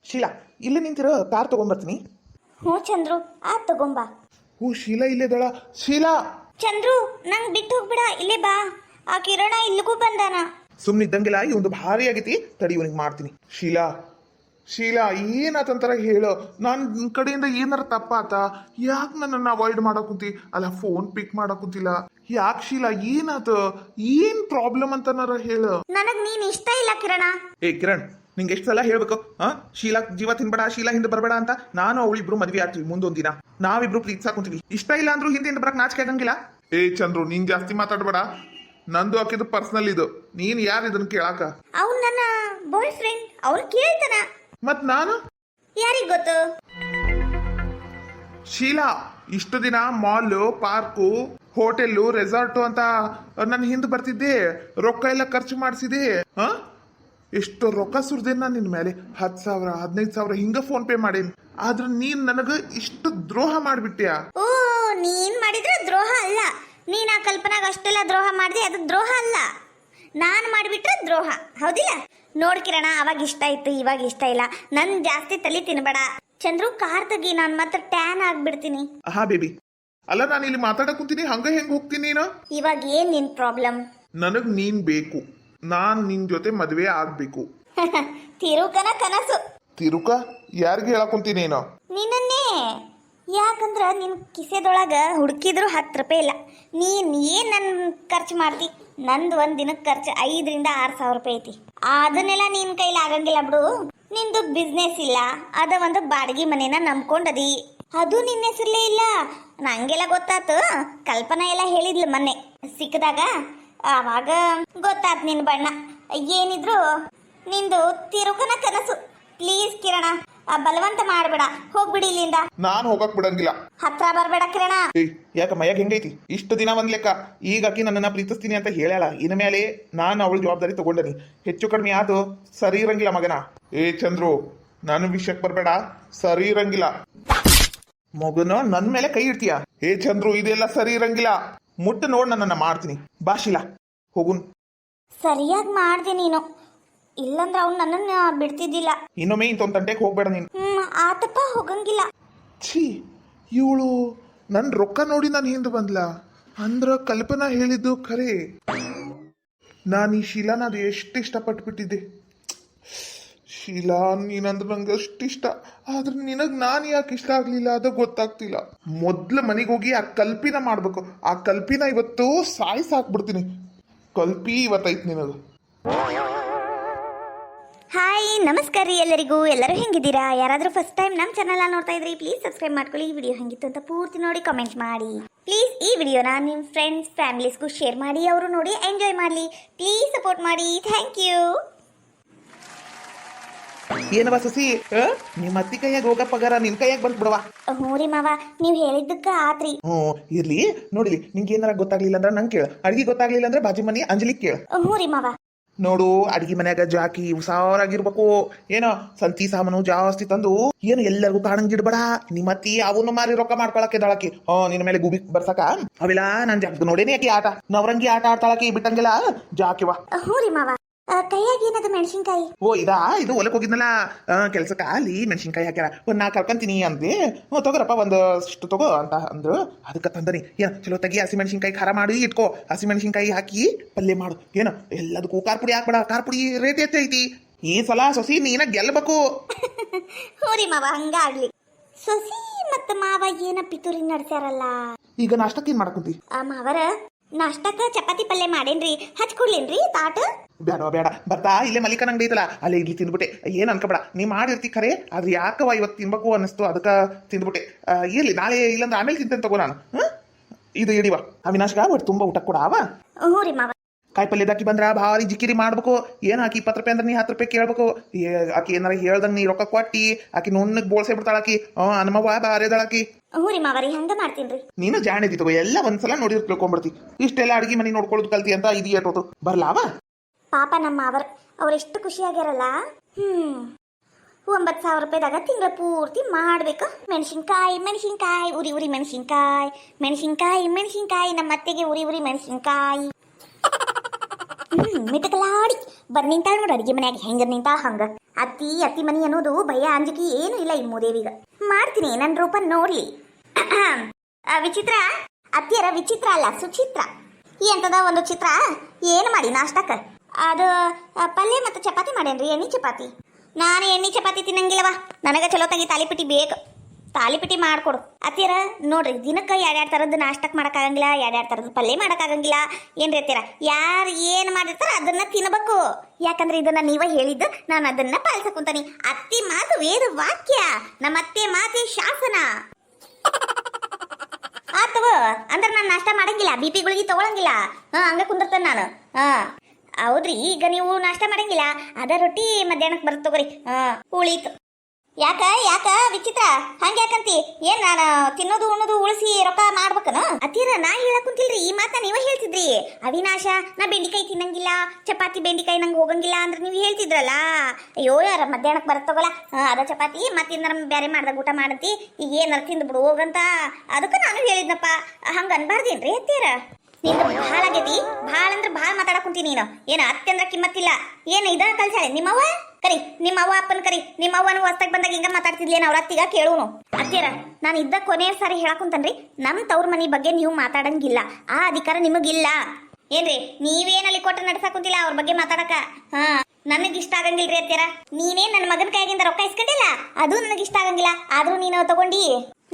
ಶೀಲಾ, ಇಲ್ಲೇ ನಿಂತಿರೋ ಕಾರ್ ತಗೊಂಬರ್ತೀನಿ. ಹ್ಞೂ ಚಂದ್ರು, ಆತ್ ತಗೊಂಬಾ. ಹ್ಞೂ ಶೀಲಾ ಇಲ್ಲೇದಳ. ಶೀಲಾ, ಚಂದ್ರು, ನಂಗೆ ಬಿಟ್ಟು ಹೋಗ್ಬಿಡ, ಇಲ್ಲೇ ಬಾ. ಆ ಕಿರಣ ಇಲ್ಲಿಗೂ ಬಂದಾನ. ಸುಮ್ಮನಿದ್ದಂಗೆಲ್ಲ ಈ ಒಂದು ಭಾರಿ ಆಗೈತಿ, ತಡಿ ಇವನಿಗೆ ಮಾಡ್ತೀನಿ. ಶೀಲಾ, ಶೀಲಾ ಏನಾತಂತರ ಹೇಳು. ನನ್ನ ಕಡೆಯಿಂದ ಏನಾರ ತಪ್ಪಾತ? ಯಾಕೆ ನನ್ನನ್ನು ಅವಾಯ್ಡ್ ಮಾಡಕುಂತಿ? ಅಲ್ಲ, ಫೋನ್ ಪಿಕ್ ಮಾಡಕುಂತಿಲ್ಲ ಯಾಕೆ? ಶೀಲಾ ಏನಾತ? ಏನ್ ಪ್ರಾಬ್ಲಮ್ ಅಂತನಾರ ಹೇಳು. ನನಗ್ ನೀನ್ ಇಷ್ಟ ಇಲ್ಲ ಕಿರಣ. ಏ ಕಿರಣ್, ನಿಂಗೆ ಎಷ್ಟು ಸಲ ಹೇಳ್ಬೇಕು? ಶೀಲಾ ಜೀವ ತಿನ್ಬೇಡ, ಶೀಲಾ ಹಿಂದೆ ಬರಬೇಡ ಅಂತ. ನಾನು ಅವಳಿಬ್ರು ಮದ್ವೆ ಆಗ್ತೀವಿ ಮುಂದೊಂದ್ ದಿನ. ನಾವಿಬ್ರು ಪ್ರೀತಿಸಾಕೊಂತೀವಿ. ಇಷ್ಟ ಇಲ್ಲ ಅಂದ್ರೂ ಹಿಂದೆ ಬರಕ್ ನಾಚಿಕೆ ಆಗಂಗಿಲ್ಲ. ಏ ಚಂದ್ರು, ನೀನ್ ಜಾಸ್ತಿ ಮಾತಾಡ್ಬೇಡ. ನಂದು ಹಾಕಿದ್ದು ಪರ್ಸನಲ್ ಇದು. ನೀನ್ ಯಾರು ಇದನ್ನ ಕೇಳಾಕ? ಅವ್ನು ನನ್ನ ಬಾಯ್ ಫ್ರೆಂಡ್, ಅವ್ನು ಕೇಳ್ತಾನ. ಮತ್ ನಾನು ಯಾರಿಗ್ ಗೊತ್ತು? ಶೀಲಾ, ಇಷ್ಟು ದಿನ ಮಾಲು, ಪಾರ್ಕು, ಹೋಟೆಲ್ಲು, ರೆಸಾರ್ಟು ಅಂತ ನನ್ನ ಹಿಂದೆ ಬರ್ತಿದ್ದೆ. ರೊಕ್ಕ ಎಲ್ಲ ಖರ್ಚು ಮಾಡಿಸಿದೆ. ಎಷ್ಟು ರೊಕ್ಕ ಸುರಿದೆ ನಾನು ನಿನ್ನ ಮೇಲೆ. 10,000 15,000 ಹಿಂಗ ಫೋನ್ ಪೇ ಮಾಡೇನಿ. ಆದ್ರೆ ನೀನ್ ನನಗ ಇಷ್ಟು ದ್ರೋಹ ಮಾಡ್ಬಿಟ್ಟ್ಯಾ. ಓ, ನೀನ್ ಮಾಡಿದ್ರೆ ದ್ರೋಹ ಅಲ್ಲ. ನೀನ್ ಆ ಕಲ್ಪನಾಗ ಅಷ್ಟೆಲ್ಲ ದ್ರೋಹ ಮಾಡಿದೆ, ಅದು ದ್ರೋಹ ಅಲ್ಲ. ನಾನು ಮಾಡಿಬಿಟ್ರೆ ದ್ರೋಹ, ಹೌದಿಲ್ಲ? ನೋಡ್ ಕಿರಣ, ಅವಾಗ ಇಷ್ಟ ಇತ್ತು, ಇವಾಗ ಇಷ್ಟ ಇಲ್ಲ. ನನ್ ಜಾಸ್ತಿ ತಲೆ ತಿನ್ಬೇಡ. ಚಂದ್ರು, ಕಾರ್ ತೆಗಿ, ನಾನು ಮತ್ತೆ ಟ್ಯಾನ್ ಆಗ್ಬಿಡ್ತೀನಿ. ಹಾ ಬೇಬಿ, ಅಲ್ಲ ನಾನು ಇಲ್ಲಿ ಮಾತಾಡಕ್ ಕುಂತೀನಿ, ಹಂಗ ಹೆಂಗ್ ಹೋಗ್ತೀನಿ ನೀನು? ಇವಾಗ ಏನ್ ನಿನ್ ಪ್ರಾಬ್ಲಮ್? ನನಗ್ ನೀನ್ ಬೇಕು. ನಾನ್ ನಿನ್ ಜೊತೆ ಮದ್ವೆ ಆಗ್ಬೇಕು. ತಿರುಕನ ಕನಸು. ತಿರುಕ ಯಾರಿಗೆ ಹೇಳಕ್ ಕುಂತೀನಿ ನೀನು? ನಿನ್ನನ್ನೇ. ಯಾಕಂದ್ರ ನಿನ್ ಕಿಸೆದೊಳಗ ಹುಡುಕಿದ್ರು 10 ರೂಪಾಯಿ ಇಲ್ಲ. ನೀನ್ ಏನ್ ನನ್ ಖರ್ಚು ಮಾಡ್ತಿ? ನಂದು ಒಂದ್ ದಿನಕ್ಕೆ ಖರ್ಚು 5,000 6,000 ರೂಪಾಯಿ ಐತಿ. ಅದನ್ನೆಲ್ಲ ನಿನ್ ಕೈಲಿ ಆಗಂಗಿಲ್ಲ ಬಿಡು. ನಿಂದು ಬಿಸ್ನೆಸ್ ಇಲ್ಲ, ಅದ ಒಂದು ಬಾಡಿಗೆ ಮನೇನ ನಂಬ್ಕೊಂಡದಿ. ಅದು ನಿನ್ನ ಹೆಸರಲ್ಲೇ ಇಲ್ಲ. ನಂಗೆಲ್ಲ ಗೊತ್ತಾತು. ಕಲ್ಪನಾ ಎಲ್ಲ ಹೇಳಿದ್ಲು ಮೊನ್ನೆ ಸಿಕ್ಕದಾಗ. ಆವಾಗ ಗೊತ್ತಾತ್ ನಿನ್ ಬಣ್ಣ. ಏನಿದ್ರು ನಿಂದು ತಿರುಕನ ಕನಸು. ಪ್ಲೀಸ್ ಕಿರಣ, ಬಲವಂತ ಮಾಡಬೇಡ, ಹೋಗ್ಬಿಡಿ ಇಲ್ಲಿಂದ. ನಾನ್ ಹೋಗಕ್ ಬಿಡಂಗಿಲ್ಲ. ಹತ್ರ ಬರ್ಬೇಡ ಕಿರಣ. ಯಾಕ ಮೈಯಾಗ ಹೆಂಗೈತಿ? ಇಷ್ಟು ದಿನ ಒಂದ್ ಲೆಕ್ಕ, ಈಗ ಆಕಿ ನನ್ನನ್ನ ಪ್ರೀತಿಸ್ತೀನಿ ಅಂತ ಹೇಳಲ್ಲ. ಇನ್ನ ಮೇಲೆ ನಾನು ಅವಳ ಜವಾಬ್ದಾರಿ ತಗೊಂಡನಿ. ಹೆಚ್ಚು ಕಡಿಮೆ ಆದು ಸರಿ ಇರಂಗಿಲ್ಲ ಮಗನ. ಏ ಚಂದ್ರು, ನನ್ನ ವಿಷಯಕ್ಕೆ ಬರ್ಬೇಡ. ಸರಿ ಇರಂಗಿಲ್ಲ ಮಗನ. ನನ್ ಮೇಲೆ ಕೈ ಇಡ್ತೀಯ? ಏ ಚಂದ್ರು, ಇದೆಲ್ಲ ಸರಿ ಇರಂಗಿಲ್ಲ. ಮುಟ್ಟು ನೋಡ್, ನನ್ನನ್ನ ಮಾಡ್ತೀನಿ. ಬಾಶಿಲ್ಲ, ಹೋಗುನ್. ಸರಿಯಾಗಿ ಮಾಡ್ದೆ ನೀನು, ಇಲ್ಲಂದ್ರ ಅವ್ನು ನನ್ನನ್ನ ಬಿಡ್ತಿದ್ದಿಲ್ಲ. ಇನ್ನೊಮ್ಮೆ ಇಂತ ತಂಟೆಗೆ ಹೋಗ್ಬೇಡ ನೀನು. ಆತಪ್ಪ, ಹೋಗಂಗಿಲ್ಲ. ಛೀ, ಇವಳು ನನ್ ರೊಕ್ಕ ನೋಡಿ ನಾನು ಹಿಂದೆ ಬಂದ್ಲ ಅಂದ್ರ ಕಲ್ಪನಾ ಹೇಳಿದ್ದು ಖರೆ. ನಾನು ಈ ಶೀಲಾನ ಅದು ಎಷ್ಟು ಇಷ್ಟಪಟ್ಬಿಟ್ಟಿದ್ದೆ. ಶೀಲಾ, ನೀನಂದ್ರೆ ನಂಗೆ ಅಷ್ಟು ಇಷ್ಟ. ಆದ್ರೆ ನಿನಗ್ ನಾನು ಯಾಕೆ ಇಷ್ಟ ಆಗ್ಲಿಲ್ಲ ಅದು ಗೊತ್ತಾಗ್ತಿಲ್ಲ. ಮೊದ್ಲು ಮನೆಗೆ ಹೋಗಿ ಆ ಕಲ್ಪಿನ ಮಾಡ್ಬೇಕು. ಆ ಕಲ್ಪಿನ ಇವತ್ತು ಸಾಕ್ಬಿಡ್ತೀನಿ. ಕಲ್ಪಿ ಇವತ್ತೈತ್ ನಿನಗ. ಹಾಯ್, ನಮಸ್ಕಾರ ರೀ ಎಲ್ಲರಿಗೂ. ಎಲ್ಲರೂ ಹೆಂಗಿದ್ದೀರಾ? ಯಾರಾದರೂ ಫಸ್ಟ್ ಟೈಮ್ ನಮ್ಮ ಚಾನಲ್ ನೋಡ್ತಾ ಇದ್ರಿ, ಪ್ಲೀಸ್ ಸಬ್ಸ್ಕ್ರೈಬ್ ಮಾಡ್ಕೊಳ್ಳಿ. ಈ ವಿಡಿಯೋ ಹೆಂಗಿತ್ತು ಅಂತ ಪೂರ್ತಿ ನೋಡಿ ಕಮೆಂಟ್ ಮಾಡಿ. ಪ್ಲೀಸ್ ಈ ವಿಡಿಯೋನ ನಿಮ್ಮ ಫ್ರೆಂಡ್ಸ್ ಫ್ಯಾಮಿಲೀಸ್ಗೂ ಶೇರ್ ಮಾಡಿ, ಅವರು ನೋಡಿ ಎಂಜಾಯ್ ಮಾಡಲಿ. ಪ್ಲೀಸ್ ಸಪೋರ್ಟ್ ಮಾಡಿ. Thank you. ಏನವ ಸುಸಿ, ನಿಮ್ಮ ಅತ್ತಿ ಕೈಯಾಗ ಹೋಗ ಪಗಾರ ನಿನ್ ಕೈಯಾಗ ಬಂದ್ ಬಿಡವಾ? ಹ್ಞೂ ರೀ ಮಾವ, ನೀವು ಹೇಳಿದ್ದಕ್ಕ ಆತ್ರಿ. ಇರ್ಲಿ. ನೋಡಿಲಿ, ನಿಂಗೆ ಏನಾರ ಗೊತ್ತಾಗ್ಲಿಲ್ಲ ಅಂದ್ರೆ ನಂಗೆ ಕೇಳ. ಅಡ್ಗಿ ಗೊತ್ತಾಗ್ಲಿಲ್ಲ ಅಂದ್ರೆ ಬಾಜು ಮನಿ ಅಂಜಲಿ ಕೇಳ. ಹ್ಞೂ ರೀ ಮಾವ. ನೋಡು, ಅಡಿಗೆ ಮನ್ಯಾಗ ಜಾಕಿ ಉಸಾರಾಗಿರ್ಬೇಕು. ಏನೋ ಸಂತಿ ಸಾಮಾನು ಜಾಸ್ತಿ ತಂದು ಏನು ಎಲ್ಲರಿಗೂ ಕಾಣಂಗಿಡ್ಬೇಡ. ನಿಮ್ಮ ಅತ್ತಿ ಅವನು ಮಾರಿ ರೊಕ್ಕ ಮಾಡ್ಕೊಳಕ್ಕೆ ದಳಕಿ. ನಿನ್ನ ಮೇಲೆ ಗುಬಿ ಬರ್ಸಕ ಅವೆಲ್ಲ ನಾನ್ ಜಾಗ ನೋಡೇನಿ. ಆಕಿ ಆಟ ನವರಂಗಿ ಆಟ ಆಡ್ತಾಳಕಿ, ಬಿಟ್ಟಂಗಿಲ್ಲ ಜಾಕಿವ. ಹ್ಞೂ ರೀ ಮಾವ. ಕೈಯಾಗ ಏನದು ಮೆಣಸಿನ್ಕಾಯಿ? ಇದು ಹೊಲಕ್ ಹೋಗಿದ್ನಲ್ಲ ಕೆಲ್ಸಕ್ಕ, ಅಲ್ಲಿ ಮೆಣಸಿನ್ಕಾಯಿ ಹಾಕ್ಯಾರ. ಒಂದ್ 4 ಕರ್ಕಂತೀನಿ ಅಂದೆ. ತಗೋರಪ್ಪ ಒಂದಷ್ಟು ತಗೋ ಅಂತ ಅಂದ್ರು. ಅದಕ್ಕೆ ತಂದನಿ. ಚಲೋ ತೆಗಿ, ಹಸಿ ಮೆಣಸಿನ್ಕಾಯಿ ಖಾರ ಮಾಡಿ ಇಟ್ಕೋ. ಹಸಿ ಮೆಣಸಿನ್ಕಾಯಿ ಹಾಕಿ ಪಲ್ಯ ಮಾಡು. ಎಲ್ಲದಕ್ಕೂ ಖಾರ ಪುಡಿ ಹಾಕ್ಬೇಡ. ಖಾರ ಪುಡಿ ರೇಟ್ ಹೆಚ್ಚೈತಿ. ಈ ಸಲ ಸೊಸಿ ನೀನ ಗೆಲ್ಲಬೇಕು. ಹ್ಞೂ ರೀ ಮಾವ, ಹಂಗಾಗ್ಲಿ. ಸೊಸಿ ಮತ್ತ ಮಾವ ಏನ ಪಿತೂರಿ ನಡ್ಸ್ಯಾರಲ್ಲ. ಈಗ ನಾಷ್ಟಕ್ಕೆ ಏನ್ ಮಾಡಕುಂತಿ? ಮಾವರ ನಾಷ್ಟಕ್ಕ ಚಪಾತಿ ಪಲ್ಯ ಮಾಡೇನ್ರಿ, ಹಚ್ಕೊಡ್ಲೇನ್ರಿ ತಾಟ? ಬೇಡ ಬರ್ತಾ ಇಲ್ಲೇ ಮಲ್ಲಿಕನ ಅಂಗಡಿ ಐತಲ್ಲ, ಅಲ್ಲೇ ಇಡ್ಲಿ ತಿಂದ್ಬಿಟ್ಟೆ. ಏನ್ ಅನ್ಕೋಬೇಡ, ನೀ ಮಾಡಿರ್ತಿ ಖರೆ. ಆದ್ರೆ ಯಾಕವ ಇವತ್ತು ತಿನ್ಬೇಕು ಅನಿಸ್ತು, ಅದಕ್ಕ ತಿಂದ್ಬಿಟ್ಟೆ. ಇರ್ಲಿ, ನಾಳೆ ಇಲ್ಲಂದ್ರೆ ಆಮೇಲೆ ತಿಂತೇನೆ ತಗೋ ನಾನು. ಇದು ಇಡಿವ ಅವಿನಾಶ್ಗ ಒಟ್ಟು ತುಂಬಾ ಊಟ ಕೂಡ ಅವ. ಹ್ಞೂ ರೀ ಮಾವ. ಕಾಯಿ ಪಲ್ಯದಾಕಿ ಬಂದ್ರ ಭಾರಿ ಜಿಕ್ಕಿರಿ ಮಾಡ್ಬೇಕು. ಏನ್ ಆಕಿ 20 ರೂಪಾಯಿ ಅಂದ್ರೆ ನೀ 10 ರೂಪಾಯಿ ಕೇಳ್ಬೇಕು. ಆಕಿ ಏನಾರ ಹೇಳ್ದಂಗ ನೀ ರೊಕ್ಕ ಕೊಟ್ಟಿ ಆಕಿ ನುಣ್ಣಗ್ ಬೋಳ್ಸೇ ಬಿಡ್ತಾಳಾಕಿ. ನಮ್ಮವ್ವ ಬಾರೇದಾಳಾಕಿ. ಹ್ಞೂ ರೀ ಮಾವರಿ, ಹಂಗ ಮಾಡ್ತೀನ್ರಿ. ನೀನು ಜಾಣಿದಿ ತಗೋ, ಎಲ್ಲ ಒಂದ್ಸಲ ನೋಡಿದ್ರೆ ತಿಳ್ಕೊಂಡ್ಬಿಡ್ತಿ. ಇಷ್ಟೆಲ್ಲ ಅಡಿಗೆ ಮನೆ ನೋಡ್ಕೊಳ್ಳೋದು ಕಲ್ತಿ ಅಂತ ಇದು ಏಟೋದು ಬರ್ಲಾವ. ಪಾಪ ನಮ್ಮ ಅವ್ರೆಷ್ಟು ಖುಷಿಯಾಗ್ಯಾರಲ್ಲ. 9,000 ರೂಪಾಯಿದಾಗ ತಿಂಗಳ ಪೂರ್ತಿ ಮಾಡ್ಬೇಕು. ಮೆಣಸಿನ್ಕಾಯಿ ಉರಿ ಉರಿ ಮೆಣಸಿನ್ಕಾಯಿ. ನಮ್ಮ ಅತ್ತೆಗೆ ಉರಿ ಉರಿ ಮೆಣಸಿನ್ಕಾಯಿ. ಮಿಟಕಲಾಡಿ ಬಂದ್ ನಿಂತಾಳ ನೋಡು ಅಡಿಗೆ ಮನ್ಯಾಗ ಹೆಂಗ ನಿಂತಾಳ ಹಂಗ. ಅತ್ತಿ ಅತ್ತಿ ಮನಿ ಅನ್ನೋದು ಭಯ ಅಂಜಿಕೆ ಏನು ಇಲ್ಲ ಈ ಮೂದೇವಿಗ. ಮಾಡ್ತೀನಿ ನನ್ನ ರೂಪ ನೋಡ್ಲಿ. ವಿಚಿತ್ರ ಅತ್ತಿಯರ ವಿಚಿತ್ರ ಅಲ್ಲ ಸುಚಿತ್ರ. ಎಂತದ ಒಂದು ಚಿತ್ರ. ಏನು ಮಾಡಿ ನಾಷ್ಟಕ್ಕ? ಅದು ಪಲ್ಯ ಮತ್ತು ಚಪಾತಿ ಮಾಡೇನ್ರಿ. ಎಣ್ಣೆ ಚಪಾತಿ. ನಾನು ಎಣ್ಣೆ ಚಪಾತಿ ತಿನ್ನಂಗಿಲ್ಲವಾ, ನನಗೆ ಚಲೋ ತಂಗಿ ತಾಲಿಪಿಟಿ ಬೇಕು. ತಾಲಿಪಿಟಿ ಮಾಡ್ಕೊಡು ಅತ್ತಿಯರ. ನೋಡ್ರಿ ದಿನಕ್ಕೆ ಎರಡೆರಡು ಥರದ್ದು ನಾಷ್ಟಕ್ಕೆ ಮಾಡೋಕ್ಕಾಗಂಗಿಲ್ಲ, ಎರಡೆರಡು ಥರದ್ದು ಪಲ್ಯ ಮಾಡೋಕ್ಕಾಗಂಗಿಲ್ಲ. ಏನ್ರಿ ಅತ್ತಿಯರ, ಯಾರು ಏನು ಮಾಡಿರ್ತಾರ ಅದನ್ನ ತಿನ್ನಬೇಕು. ಯಾಕಂದ್ರೆ ಇದನ್ನ ನೀವೇ ಹೇಳಿದ್ದು, ನಾನು ಅದನ್ನ ಪಾಲಿಸಕೊಂತಾನೆ. ಅತ್ತಿ ಮಾತು ವೇದ ವಾಕ್ಯ, ನಮ್ಮ ಅತ್ತೆ ಮಾತಿ ಶಾಸನ. ಆತವ ಅಂದ್ರೆ ನಾನು ನಾಷ್ಟ ಮಾಡಂಗಿಲ್ಲ, ಬಿ ಪಿ ಗುಳಿಗೆ ತಗೊಳಂಗಿಲ್ಲ. ಹಂಗ ಕುಂದಿರ್ತೇನೆ ನಾನು. ಹೌದ್ರಿ, ಈಗ ನೀವು ನಾಷ್ಟ ಮಾಡಂಗಿಲ್ಲ, ಅದ ರೊಟ್ಟಿ ಮಧ್ಯಾಹ್ನಕ್ಕೆ ಬರುತ್ತೆ ತಗೋರಿ. ಉಳೀತು. ಯಾಕ ಯಾಕ ವಿಚಿತ್ರ ಹಂಗೆ ಯಾಕಂತಿ? ಏನ್ ನಾನು ತಿನ್ನೋದು ಉಣ್ಣೋದು ಉಳಿಸಿ ರೊಕ್ಕ ಮಾಡ್ಬೇಕನ? ಅತ್ತೀರ ನಾ ಹೇಳಕ್ ಕುಂತಿಲ್ರಿ, ಈ ಮಾತ ನೀವ ಹೇಳ್ತಿದ್ರಿ. ಅವಿನಾಶ ನಾ ಬೆಂಡಿಕಾಯಿ ತಿನ್ನಂಗಿಲ್ಲ, ಚಪಾತಿ ಬೆಂಡಿಕಾಯಿ ನಂಗೆ ಹೋಗಂಗಿಲ್ಲ ಅಂದ್ರೆ ನೀವು ಹೇಳ್ತಿದ್ರಲ್ಲ. ಅಯ್ಯೋ ಯಾರ ಮಧ್ಯಾಹ್ನಕ್ಕೆ ಬರ್ತಗೋಲ್ಲ, ಅದ ಚಪಾತಿ ಮತ್ತಿಂದ ಬೇರೆ ಮಾಡ್ದಾಗ ಊಟ ಮಾಡತಿ, ಈಗ ಏನಾರ ತಿಂದ್ಬಿಡು ಹೋಗಂತ. ಅದಕ್ಕೆ ನಾನು ಹೇಳಿದ್ನಪ್ಪ. ಹಂಗ ಅನ್ಬಾರ್ದೇನ್ರಿ ಅತ್ತೀರ? ನಿಂದು ಭಾಳ ಆಗೈತಿ, ಭಾಳ ಅಂದ್ರೆ ಭಾಳ ಮಾತಾಡಕ್ ಕುಂತೀನಿ ನೀನು. ಏನ ಅತ್ತೆ ಅಂದ್ರ ಕಿಮ್ಮತ್ತಿಲ್ಲ. ಏನ ಇದ ಕಲ್ಸಾಳೆ ನಿಮ್ಮವ್ವ? ಕರಿ ನಿಮ್ಮವ್ವ ಅಪ್ಪನ ಕರಿ. ನಿಮ್ಮವ್ವನು ಹೊಸ್ತಾಗ ಬಂದಾಗ ಹಿಂಗ ಮಾತಾಡ್ತಿದ್ಲೇನ ಅವ್ರ ಅತ್ತಿಗ ಕೇಳುನು. ಅತ್ತೀರ ನಾನು ಇದ್ದ ಕೊನೆಯ ಸಾರಿ ಹೇಳಕುಂತನ್ರಿ, ನಮ್ಮ ತವ್ರ ಮನಿ ಬಗ್ಗೆ ನೀವು ಮಾತಾಡಂಗಿಲ್ಲ, ಆ ಅಧಿಕಾರ ನಿಮಗಿಲ್ಲ. ಏನ್ರಿ ನೀವೇನಲ್ಲಿ ಕೊಟ್ಟು ನಡ್ಸಾಕ್ ಕುಂತಿಲ್ಲ ಅವ್ರ ಬಗ್ಗೆ ಮಾತಾಡಕ. ನನಗೆ ಇಷ್ಟ ಆಗಂಗಿಲ್ರಿ ಅತ್ತೀರ. ನೀನೇ ನನ್ನ ಮಗನ ಕೈಗಿಂದ ರೊಕ್ಕ ಇಸ್ಕೊಂಡಿಲ್ಲ, ಅದು ನನಗೆ ಇಷ್ಟ ಆಗಂಗಿಲ್ಲ. ಆದ್ರೂ ನೀನು ತಗೊಂಡಿ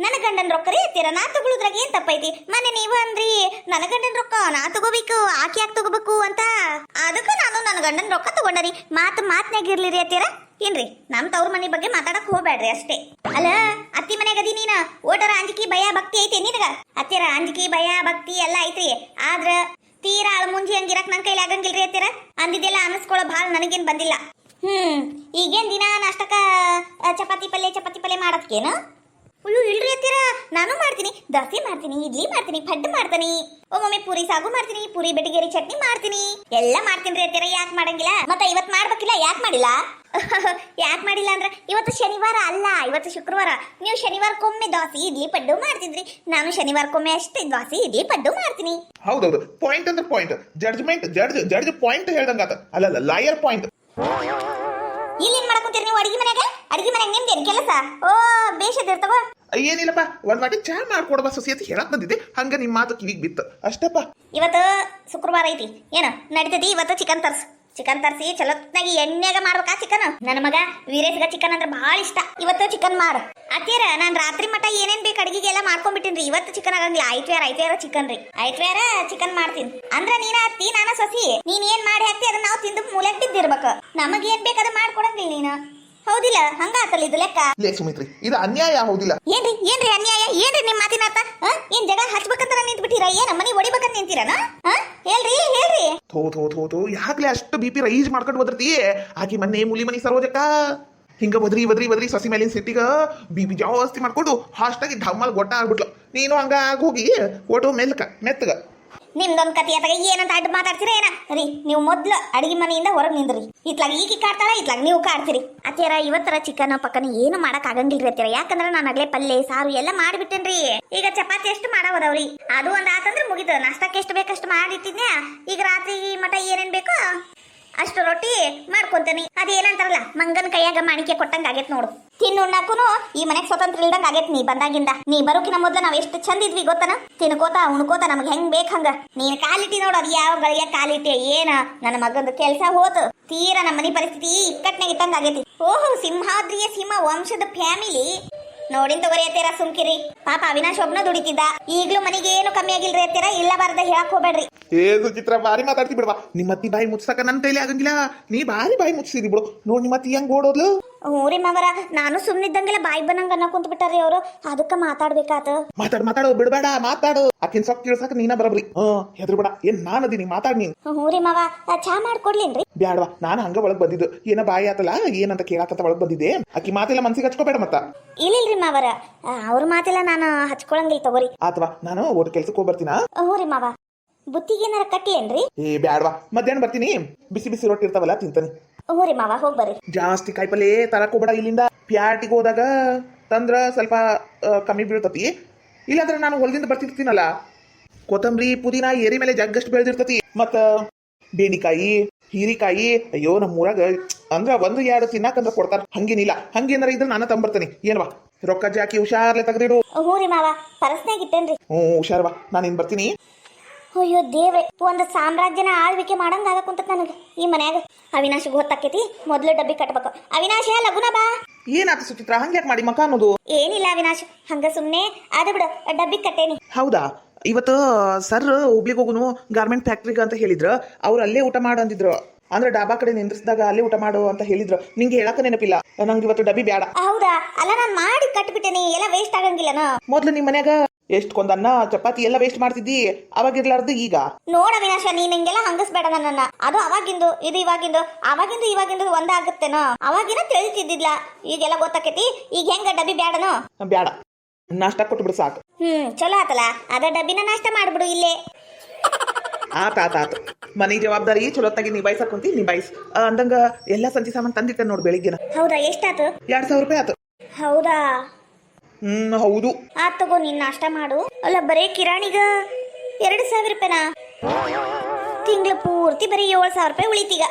ನನ್ನ ಗಂಡನ ರೊಕ್ಕ ರೀ ಅತ್ತೀರ. ನಾ ತಗೊಳುದ್ರಾಗ ಏನ್ ತಪ್ಪೈತಿ? ಮನೆ ನೀವು ಅಂದ್ರಿ ನನ್ನ ಗಂಡನ ರೊಕ್ಕ ನಾ ತಗೋಬೇಕು, ಆಕೆ ಯಾಕೆ ತಗೋಬೇಕು ಅಂತ. ಅದಕ್ಕೆ ನಾನು ನನ್ನ ಗಂಡನ ರೊಕ್ಕ ತಗೊಂಡರಿ. ಮಾತ್ನಾಗಿರ್ಲಿರಿ ಅತ್ತೀರ. ಏನ್ರಿ ನಮ್ ತವ್ರ ಮನೆ ಬಗ್ಗೆ ಮಾತಾಡಕ್ ಹೋಗ್ಬೇಡ್ರಿ ಅಷ್ಟೇ. ಅಲ್ಲ ಅತ್ತಿ ಮನೆಯಾಗ ಅದಿ ನೀನ, ಓಟರ ಅಂಜಿಕೆ ಭಯ ಭಕ್ತಿ ಐತಿ ನಿನಗ? ಅತ್ತೀರ ಅಂಜಿಕೆ ಭಯ ಭಕ್ತಿ ಎಲ್ಲ ಐತ್ರಿ, ಆದ್ರ ತೀರಾ ಅಳಮುಂಜಿ ಹಂಗಿರಕ್ ನನ್ ಕೈಲಿ ಆಗಂಗಿಲ್ರಿ ಅತ್ತೀರ. ಅಂದಿದ್ದೆಲ್ಲ ಅನಿಸ್ಕೊಳ್ಳೋ ಭಾಳ ನನಗೇನ್ ಬಂದಿಲ್ಲ. ಈಗೇನ್ ದಿನ ನಾಷ್ಟಕ್ಕ ಚಪಾತಿ ಪಲ್ಯ ಮಾಡತ್ಕೇನು? ಅಯ್ಯೋ ಇಲ್ರಿ ಅತ್ತೀರ, ನಾನು ಮಾಡ್ತೀನಿ. ದೋಸೆ ಮಾಡ್ತೀನಿ, ಇಡ್ಲಿ ಮಾಡ್ತೀನಿ, ಪಡ್ಡು ಮಾಡ್ತೀನಿ, ಒಮ್ಮೊಮ್ಮೆ ಪೂರಿ ಸಾಗು ಮಾಡ್ತೀನಿ, ಪೂರಿ ಬೆಟಗೇರಿ ಚಟ್ನಿ ಮಾಡ್ತೀನಿ, ಎಲ್ಲ ಮಾಡ್ತೀನಿ ರೀ ಅತ್ತೀರ. ಯಾಕೆ ಮಾಡಂಗಿಲ್ಲ? ಮತ್ತೆ ಇವತ್ತು ಮಾಡ್ಬೇಕಿಲ್ಲ, ಯಾಕೆ ಮಾಡಿಲ್ಲ? ಯಾಕೆ ಮಾಡಿಲ್ಲ ಅಂದ್ರೆ ಇವತ್ತು ಶನಿವಾರ ಅಲ್ಲ, ಇವತ್ತು ಶುಕ್ರವಾರ. ನೀವು ಶನಿವಾರಕ್ಕೊಮ್ಮೆ ದೋಸೆ ಇಡ್ಲಿ ಪಡ್ಡು ಮಾಡ್ತಿದ್ರಿ, ನಾನು ಶನಿವಾರಕ್ಕೊಮ್ಮೆ ಅಷ್ಟೇ ದೋಸೆ ಇಡ್ಲಿ ಪಡ್ಡು ಮಾಡ್ತೀನಿ. ಹೌದೌದು, ಪಾಯಿಂಟ್ ಅಂದ್ರೆ ಪಾಯಿಂಟ್. ಜಡ್ಜ್ಮೆಂಟ್ ಜಡ್ಜ್ ಪಾಯಿಂಟ್ ಹೇಳ್ದಂಗಾತ. ಅಲ್ಲ ಲಾಯರ್ ಪಾಯಿಂಟ್. ಇಲ್ಲೇನ್ ಮಾಡಕೊಂತೀರಿ ನೀವು ಅಡಿಗೆ ಮನ್ಯಾಗ? ಅಡಿಗೆ ಮನ್ಯಾಗ ನಿಮ್ದೇನು ಕೆಲಸ? ಓ ಬೇಷದಿರ್ತವ. ಏನಿಲ್ಲಪ್ಪ, ಒಂದ್ ವಾಟಿ ಚಾ ಮಾಡ್ಕೊಡ್ಬಾ ಸೊಸಿ ಅಂತ ಹೇಳಕ್ ಬಂದಿದ್ದೆ, ಹಂಗ ನಿಮ್ ಮಾತು ಕಿವಿಗ್ ಬಿತ್ತು ಅಷ್ಟಪ್ಪ. ಇವತ್ತು ಶುಕ್ರವಾರ ಐತಿ, ಏನು ನಡೀತದಿ? ಇವತ್ತು ಚಿಕನ್ ತರ್ಸಿ ಚಲೋತ್ನಾಗಿ ಎಣ್ಣೆಗ ಮಾಡ್ಬೇಕಾ ಚಿಕನ್. ನನ್ನ ಮಗ ವೀರೇಶ್ಗ ಚಿಕನ್ ಅಂದ್ರೆ ಬಹಳ ಇಷ್ಟ. ಇವತ್ತು ಚಿಕನ್ ಮಾಡು ಅತ್ತೀರ. ನಾನ್ ರಾತ್ರಿ ಮಟ ಏನೇನ್ ಬೇಕು ಅಡಿಗೆಗೆ ಎಲ್ಲ ಮಾಡ್ಕೊಂಡ್ಬಿಟ್ಟಿನ್ರಿ. ಇವತ್ತು ಚಿಕನ್ ಆಗಂಗಿಲ್ಲ, ಐತ್ವಾರ ಚಿಕನ್ ರೀ. ಐತ್ವಾರ ಚಿಕನ್ ಮಾಡ್ತೀನಿ ಅಂದ್ರ ನೀನ ಅತ್ತಿ ನಾನ ಸೊಸಿ. ನೀನ್ ಏನ್ ಮಾಡಿ ಹಾಕ್ತಿ ಅದನ್ನ ನಾವು ತಿಂದು ಮೂಲೆಗ್ ಬಿದ್ದಿರ್ಬೇಕು. ನಮಗ್ ಏನ್ ಬೇಕಾದ ಮಾಡ್ಕೊಡಂಗಿಲ್ಲ ನೀನು, ಹೌದಿಲ್ಲ? ಹಂಗ ಆತಲ್ಲ ಇದು ಲೆಕ್ಕ. ಲೇ ಸುಮಿತ್ರಿ, ಇದು ಅನ್ಯಾಯ ಹೌದಿಲ್ಲ? ಏನ್ರಿ ಅನ್ಯಾಯ? ಏನ್ರಿ ನಿಮ್ ಮಾತಿನ ಅರ್ಥ? ಏನ್ ಜಗ ಹಚ್ಬೇಕಂತ ನಿಂತ್ ಬಿಟ್ಟಿರ? ಏನ ಮನಿ ಹೊಡಿಬೇಕಂತ ನಿಂತಿರನ? ಹೇಳ್ರಿ. ಥೋ ಯಾಕ್ಲೆ ಅಷ್ಟು ಬಿ ಪಿ ರೈಸ್ ಮಾಡ್ಕೊಂಡು ಹೋದ್ರತಿ? ಆಕಿ ಮೊನ್ನೆ ಮುಲಿ ಮನಿ ಸರೋಜಕ್ಕ ಹಿಂಗ ಬದ್ರಿ ಸಸಿ ಮೇಲಿನ ಸಿಟ್ಟಿಗ ಬಿ ಪಿ ಜಾಸ್ತಿ ಮಾಡ್ಕೊಂಡು ಹಾಸ್ಟಾಗಿ ಢಮ್ಮಲ್ ಗೊಟ್ಟ ಆಗ್ಬಿಟ್ಲು. ನೀನು ಹಂಗ ಆಗೋಗಿ ಓಟೋ ಮೆತ್ತಗ ನಿಮ್ದೊಂದ್ ಕತಿ ಆತಾಗ ಏನಂತ ಅಡ್ಡ ಮಾತಾಡ್ತೀರ ಏನ ರೀ? ನೀವು ಮೊದ್ಲು ಅಡಿಗೆ ಮನೆಯಿಂದ ಹೊರಗೆ ನಿಂದ್ರಿ. ಇತ್ಲಾಗ ಈಕಿ ಕಾಡ್ತಾಳ, ಇತ್ಲಾಗ ನೀವು ಕಾಡ್ತೀರಿ. ಅತ್ತೀರ ಇವತ್ತರ ಚಿಕನ್ ಪಕ್ಕನ ಏನು ಮಾಡಕ್ ಆಗಂಗಿಲ್ರಿ ಅತ್ತೀರ. ಯಾಕಂದ್ರ ನಾನು ಆಗ್ಲೇ ಪಲ್ಯ ಸಾರು ಎಲ್ಲ ಮಾಡಿಬಿಟ್ಟೇನ್ರಿ. ಈಗ ಚಪಾತಿ ಎಷ್ಟು ಮಾಡವದವ್ರಿ, ಅದು ಒಂದ್ ಆತಂದ್ರೆ ಮುಗಿತು. ನಾಷ್ಟಕ್ಕೆ ಎಷ್ಟು ಬೇಕಷ್ಟು ಮಾಡಿಟ್ಟಿದ್ನ್ಯಾ. ಈಗ ರಾತ್ರಿ ಮಟ ಏನೇನ್ ಬೇಕೋ ಅಷ್ಟು ರೊಟ್ಟಿ ಮಾಡ್ಕೊಂತೀನಿ. ಅದೇನಂತಾರಲ್ಲ, ಮಂಗನ ಕೈಯಾಗ ಮಾಣಿಕೆ ಕೊಟ್ಟಂಗ ಆಗೇತ್ ನೋಡು. ತಿನ್ನುಣ್ಣಕ್ಕೂನು ಈ ಮನೆಗ್ ಸ್ವತಂತ್ರ ಇಲ್ದಂಗ ಆಗೇತ್ ನೀ ಬಂದಾಗಿಂದ. ನೀ ಬರೋಕಿನ ಮೊದ್ಲ ನಾವ್ ಎಷ್ಟು ಚಂದ ಇದ್ವಿ ಗೊತ್ತನ? ತಿನ್ಕೋತ ಉಣ್ಕೋತ ನಮ್ಗೆ ಹೆಂಗ್ ಬೇಕ್ ಹಂಗ. ನೀನ್ ಕಾಲಿಟ್ಟಿ ನೋಡು, ಅದು ಯಾವ ಗಳಿಗೆ ಕಾಲಿಟ್ಟಿ ಏನ ನನ್ನ ಮಗಂದು ಕೆಲ್ಸ ಹೋತು. ತೀರಾ ನಮ್ಮ ಮನಿ ಪರಿಸ್ಥಿತಿ ಇಕ್ಕಟ್ನಾಗ ಇಟ್ಟಂಗ ಆಗೇತಿ. ಓಹೋ, ಸಿಂಹಾದ್ರಿಯ ಸಿಂಹ ವಂಶದ ಫ್ಯಾಮಿಲಿ ನೋಡಿನ್ ತಗೋರಿ ಅತ್ತೀರ. ಸುಮ್ಕಿರಿ. ಪಾಪ ಅವಿನಾಶ್ ಒಬ್ನ ದುಡಿತಿದ್ದ, ಈಗ್ಲೂ ಮನಿಗೆ ಏನು ಕಮ್ಮಿ ಆಗಿಲ್ರಿ ಅತ್ತೀರ. ಇಲ್ಲ ಬಾರದ ಹೇಳಕ್ ಹೋಗ್ಬೇಡ್ರಿ. ಚಿತ್ರ ಬಾರಿ ಮಾತಾಡ್ತಿ ಬಿಡ್ವಾ. ನಿಮ್ಮತ್ತಿ ಬಾಯಿ ಮುಚ್ಸಕ ನನ್ನ ಕೈಲಿ ಆಗಂಗಿಲ್ಲ. ನೀ ಬಾರಿ ಬಾಯಿ ಮುಚ್ಚಿದಿ ಬಿಡು. ನೋಡ್ ನಿಮ್ಮತ್ತಿ ಹೆಂಗ್ ಓಡೋದ್ಲು. ಊರಿ ಮಾವರ, ನಾನು ಸುಮ್ನಿದ್ದಂಗೆಲ್ಲ ಬಾಯಿ ಬಂದಂಗ ಅನ್ನ ಕುಂತ ಬಿಟ್ಟಾರಿ ಅವ್ರು. ಅದಕ್ಕ ಮಾತಾಡ್ಬೇಕಾತ. ಮಾತಾಡು ಬಿಡ್ಬೇಡ, ಮಾತಾಡು. ಆಕಿನ್ ಸೊಕ್ಕ ಕೇಳ್ಸಾಕ ನೀನ ಬರಬ್ರಿ. ಹೆದ್ರ ಬೇಡ. ಏನ್ ನಾನದೀನಿ, ಮಾತಾಡ್ ನೀನ್. ಊರಿ ಮಾವ, ಚಾ ಮಾಡ್ಕೊಡ್ಲೇನ್ರಿ? ಬ್ಯಾಡವಾ, ನಾನು ಹಂಗ ಒಳಗ್ ಬಂದಿದ್ದು. ಏನ ಬಾಯಿ ಆತಲ್ಲ ಏನಂತ ಕೇಳಾಕತ್ತ ಒಳಗ್ ಬಂದಿದ್ದೆ. ಆಕಿ ಮಾತೆಲ್ಲ ಮನ್ಸಿಗೆ ಹಚ್ಕೋಬೇಡ ಮತ್ತ. ಇಲ್ಲಿಲ್ರಿ ಮಾವರ, ಅವ್ರ ಮಾತೆಲ್ಲ ನಾನು ಹಚ್ಕೊಳಂಗಿಲ್ಲ ತಗೋರಿ. ಅಥವಾ ನಾನು ಓಟ್ ಕೆಲ್ಸಕ್ಕೆ ಹೋಗ್ಬರ್ತೀನ. ಊರಿ ಮಾವ, ಬುತ್ತಿಗೇನಾರ ಕಟ್ಲೇನ್ರಿ? ಬ್ಯಾಡವಾ, ಮಧ್ಯಾಹ್ನ ಬರ್ತೀನಿ. ಬಿಸಿ ರೊಟ್ಟಿ ಇರ್ತಾವಲ್ಲ ತಿಂತಾನೆ. ಊರಿ ಮಾವ, ಹೋಗ್ಬರ್ರಿ. ಜಾಸ್ತಿ ಕಾಯಿಪಲ್ಲೆ ತರಕ್ ಹೋಗ್ಬೇಡ. ಇಲ್ಲಿಂದ ಪ್ಯಾಟಿಗೆ ಹೋದಾಗ ತಂದ್ರ ಸ್ವಲ್ಪ ಕಮ್ಮಿ ಬೀಳ್ತತಿ. ಇಲ್ಲಾಂದ್ರೆ ನಾನು ಹೊಲದಿಂದ ಬರ್ತಿರ್ತೀನಲ್ಲ, ಕೊತ್ತಂಬರಿ ಪುದೀನ ಏರಿ ಮೇಲೆ ಜಗ್ಗಷ್ಟು ಬೆಳೆದಿರ್ತತಿ. ಮತ್ತ ಬೇಣಿಕಾಯಿ ಹೀರಿಕಾಯಿ ಅಯ್ಯೋ ನಮ್ಮ ಊರಾಗ ಅಂದ್ರ ಒಂದು ಎರಡು ತಿನ್ನಾಕಂದ್ರ ಕೊಡ್ತಾರ. ಹಂಗೇನಿಲ್ಲ, ಹಂಗೇನಾರ ಇದ್ರೆ ನಾನು ತಂಬರ್ತೀನಿ. ಏನ್ವಾ ರೊಕ್ಕ ಜಾಕಿ ಹುಷಾರ್ಲೆ ತೆಗೆದಿಡು. ಹ್ಞೂ ರೀ ಮಾವ, ಪರಸ್ನಾಗ ಇಟ್ಟೇನ್ರಿ. ಹುಷಾರ್ವಾ, ನಾನು ಇನ್ ಬರ್ತೀನಿ. ಅಯ್ಯೋ ದೇವ್ರೆ, ಒಂದು ಸಾಮ್ರಾಜ್ಯನ ಆಳ್ವಿಕೆ ಮಾಡಂಗ ಆಗಕ್ಕುಂತ ನನಗೆ ಈ ಮನ್ಯಾಗ. ಅವಿನಾಶಿಗೆ ಗೊತ್ತಾಕೈತಿ, ಮೊದ್ಲು ಡಬ್ಬಿ ಕಟ್ಬೇಕು. ಅವಿನಾಶ ಲಗುನ ಬಾ. ಏನಾಯ್ತು ಸುಚಿತ್ರ, ಹಂಗ್ಯಾಕ್ ಮಾಡಿ ಮಕ ಅನ್ನೋದು? ಏನಿಲ್ಲ ಅವಿನಾಶ್, ಹಂಗ ಸುಮ್ನೆ ಅದ ಬಿಡು, ಡಬ್ಬಿ ಕಟ್ಟೇನಿ. ಹೌದಾ, ಇವತ್ತು ಸರ್ ಹುಬ್ಳಿಗೆ ಹೋಗುನು ಗಾರ್ಮೆಂಟ್ ಫ್ಯಾಕ್ಟ್ರಿಗೆ ಅಂತ ಹೇಳಿದ್ರು. ಅವ್ರು ಅಲ್ಲೇ ಊಟ ಮಾಡು ಅಂದಿದ್ರು. ಅಂದ್ರೆ ಡಾಬಾ ಕಡೆ ನಿಂದ್ರಿಸಿದಾಗ ಅಲ್ಲೇ ಊಟ ಮಾಡು ಅಂತ ಹೇಳಿದ್ರು. ನಿಂಗೆ ಹೇಳಕ ನೆನಪಿಲ್ಲ, ನಂಗೆ ಇವತ್ತು ಡಬ್ಬಿ ಬೇಡ. ಹೌದಾ, ಅಲ್ಲ ನಾನು ಮಾಡಿ ಕಟ್ಬಿಟ್ಟೇನಿ, ಎಲ್ಲ ವೇಸ್ಟ್ ಆಗಂಗಿಲ್ಲನ. ಮೊದ್ಲು ನಿಮ್ಮ ಮನ್ಯಾಗ ಕೊಂದನ್ನ ಚಪಾತಿ ಎಲ್ಲ ವೇಸ್ಟ್ ಮಾಡ್ತಿದ್ದಿ, ಅವಾಗಿರ್ಲಾರ್ದು ಈಗ. ನೋಡ ಅವಿನಾಶ, ನೀನ್ ಹಿಂಗೆಲ್ಲ ಹಂಗಸ್ಬೇಡ ನನ್ನನ್ನ. ಅದು ಅವಾಗಿಂದು ಇದು ಇವಾಗಿಂದು, ಅವಾಗಿಂದು ಇವಾಗಿಂದು ಒಂದಾಗುತ್ತೇನೋ. ಅವಾಗಿನ ತಿಳಿತಿದ್ದಿಲ್ಲ, ಈಗೆಲ್ಲ ಗೊತ್ತಾಕೈತಿ. ಈಗ ಹೆಂಗ ಡಬ್ಬಿ ಬೇಡನೋ? ಬೇಡ, ನಾಷ್ಟ ಕೊಟ್ಬಿಡು ಸಾಕು. ಚಲೋ ಆತಲ್ಲ, ಅದ ಡಬ್ಬಿನ ನಾಷ್ಟ ಮಾಡ್ಬಿಡು ಇಲ್ಲೇ. ಆತಾತು, ಮನೆ ಜವಾಬ್ದಾರಿ ಚಲೋತ್ತಾಗಿ ನಿಭಾಯಿಸಕೊಂತಿ ನಿಭಾಯಿಸ್. ಅಂದಂಗ ಎಲ್ಲ ಸಂಜೆ ಸಾಮಾನು ತಂದಿಟ್ಟ ನೋಡ್ ಬೆಳಿಗ್ಗೆನ. ಹೌದಾ, ಎಷ್ಟಾತು? 2000 ರೂಪಾಯಿ ಆತು. ಹೌದಾ, ಹೌದು. ಆತ್ ತಗೋ, ನೀನ್ ನಾಷ್ಟ ಮಾಡು. ಅಲ್ಲ, ಬರೇ ಕಿರಾಣಿಗ 2000 ರೂಪಾಯಿನಾ? ತಿಂಗಳು ಪೂರ್ತಿ ಬರೀ 7000 ರೂಪಾಯಿ ಉಳಿತೀಗ.